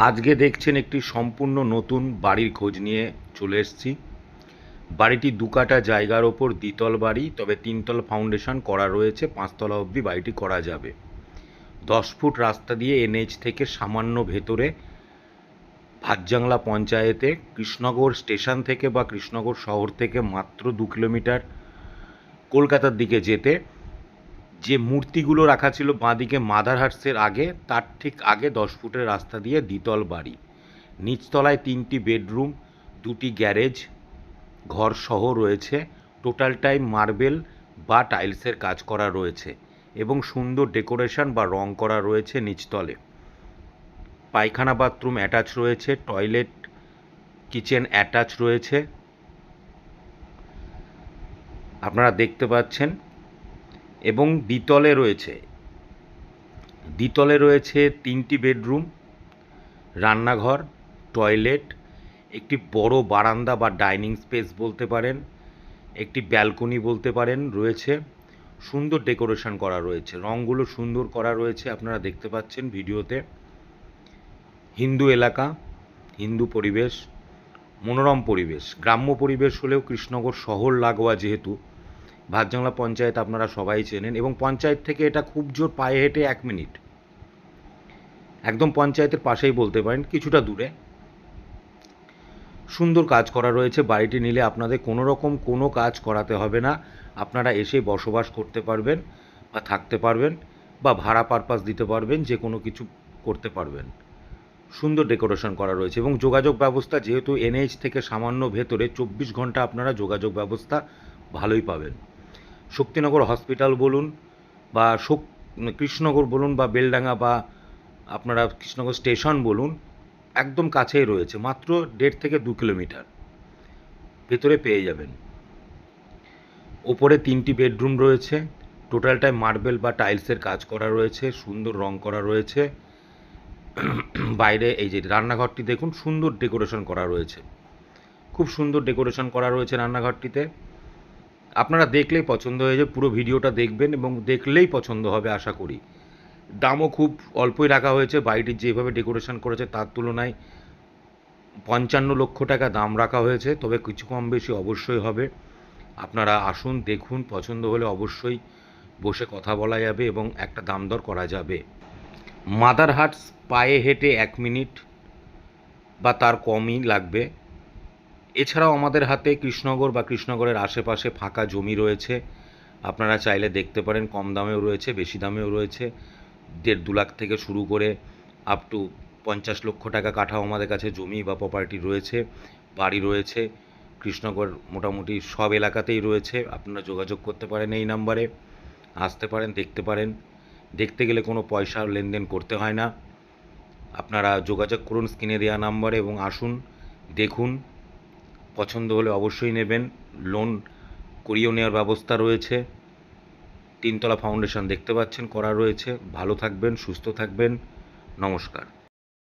আজকে দেখছেন একটি সম্পূর্ণ নতুন বাড়ির খোঁজ নিয়ে চলে এসেছি। বাড়িটি 2 কাঠা জায়গার ওপর দ্বিতল বাড়ি, তবে 3তল ফাউন্ডেশন করা রয়েছে, 5তলা অবধি বাড়িটি করা যাবে। 10 ফুট রাস্তা দিয়ে এনএইচ থেকে সামান্য ভেতরে ভাতজাংলা পঞ্চায়েতে, কৃষ্ণনগর স্টেশন থেকে বা কৃষ্ণনগর শহর থেকে মাত্র 2 কিলোমিটার কলকাতার দিকে যেতে। যে মূর্তিগুলো রাখা ছিল বাঁদিকে মাদার হাটসের আগে, তার ঠিক আগে 10 ফুটের রাস্তা দিয়ে দ্বিতল বাড়ি। নিচতলায় 3টি বেডরুম, 2টি গ্যারেজ ঘর সহ রয়েছে। টোটালটাই মার্বেল বা টাইলসের কাজ করা রয়েছে এবং সুন্দর ডেকোরেশন বা রং করা রয়েছে নিচতলে। পায়খানা বাথরুম অ্যাটাচ রয়েছে, টয়লেট কিচেন অ্যাটাচ রয়েছে, আপনারা দেখতে পাচ্ছেন। এবং দ্বিতলে রয়েছে 3টি বেডরুম, রান্নাঘর, টয়লেট, একটি বড় বারান্দা বা ডাইনিং স্পেস বলতে পারেন, একটি ব্যালকনি বলতে পারেন রয়েছে। সুন্দর ডেকোরেশন করা রয়েছে, রঙগুলো সুন্দর করা রয়েছে, আপনারা দেখতে পাচ্ছেন ভিডিওতে। হিন্দু এলাকা, হিন্দু পরিবেশ, মনোরম পরিবেশ, গ্রাম্য পরিবেশ হলেও কৃষ্ণনগর শহর লাগোয়া যেহেতু, ভাতজাংলা পঞ্চায়েত আপনারা সবাই চেনেন এবং পঞ্চায়েত থেকে এটা খুব জোর পায়ে হেঁটে 1 মিনিট, একদম পঞ্চায়েতের পাশেই বলতে পারেন, কিছুটা দূরে। সুন্দর কাজ করা রয়েছে। বাড়িটি নিলে আপনাদের কোনো কাজ করাতে হবে না, আপনারা এসে বসবাস করতে পারবেন বা থাকতে পারবেন বা ভাড়া পারপাস দিতে পারবেন, যে কোনো কিছু করতে পারবেন। সুন্দর ডেকোরেশন করা রয়েছে এবং যোগাযোগ ব্যবস্থা যেহেতু এনএইচ থেকে সামান্য ভেতরে, 24 ঘন্টা আপনারা যোগাযোগ ব্যবস্থা ভালোই পাবেন। শক্তিনগর হসপিটাল বলুন বা কৃষ্ণনগর বলুন বা বেলডাঙ্গা বা আপনারা কৃষ্ণনগর স্টেশন বলুন, একদম কাছেই রয়েছে, মাত্র 1.5 থেকে 2 কিলোমিটার ভেতরে পেয়ে যাবেন। ওপরে 3টি বেডরুম রয়েছে, টোটালটায় মার্বেল বা টাইলসের কাজ করা রয়েছে, সুন্দর রং করা রয়েছে। বাইরে এই যে রান্নাঘরটি দেখুন, সুন্দর ডেকোরেশন করা রয়েছে, খুব সুন্দর ডেকোরেশন করা রয়েছে রান্নাঘরটিতে। আপনারা দেখলেই পছন্দ হয়ে যাবে, পুরো ভিডিওটা দেখবেন এবং দেখলেই পছন্দ হবে আশা করি। দামও খুব অল্পই রাখা হয়েছে, বাড়িটির যেভাবে ডেকোরেশন করেছে তার তুলনায় 55 লক্ষ টাকা দাম রাখা হয়েছে, তবে কিছু কম বেশি অবশ্যই হবে। আপনারা আসুন, দেখুন, পছন্দ হলে অবশ্যই বসে কথা বলা যাবে এবং একটা দাম দর করা যাবে। মাদার হাটস পায়ে হেঁটে 1 মিনিট বা তার কমই লাগবে। এছাড়াও আমাদের হাতে কৃষ্ণনগর বা কৃষ্ণনগরের আশেপাশে ফাঁকা জমি রয়েছে, আপনারা চাইলে দেখতে পারেন। কম দামেও রয়েছে, বেশি দামেও রয়েছে। 1.5-2 লাখ থেকে শুরু করে আপ টু 50 লক্ষ টাকা কাঠাও আমাদের কাছে জমি বা প্রপার্টি রয়েছে, বাড়ি রয়েছে। কৃষ্ণনগর মোটামুটি সব এলাকাতেই রয়েছে, আপনারা যোগাযোগ করতে পারেন এই নাম্বারে, আসতে পারেন, দেখতে পারেন। দেখতে গেলে কোনো পয়সা লেনদেন করতে হয় না, আপনারা যোগাযোগ করুন স্ক্রিনে দেওয়া নাম্বারে এবং আসুন, দেখুন, পছন্দ হলে অবশ্যই নেবেন। লোন করিয়েও নেওয়ার ব্যবস্থা রয়েছে। 3তলা ফাউন্ডেশন দেখতে পাচ্ছেন করা রয়েছে। ভালো থাকবেন, সুস্থ থাকবেন, নমস্কার।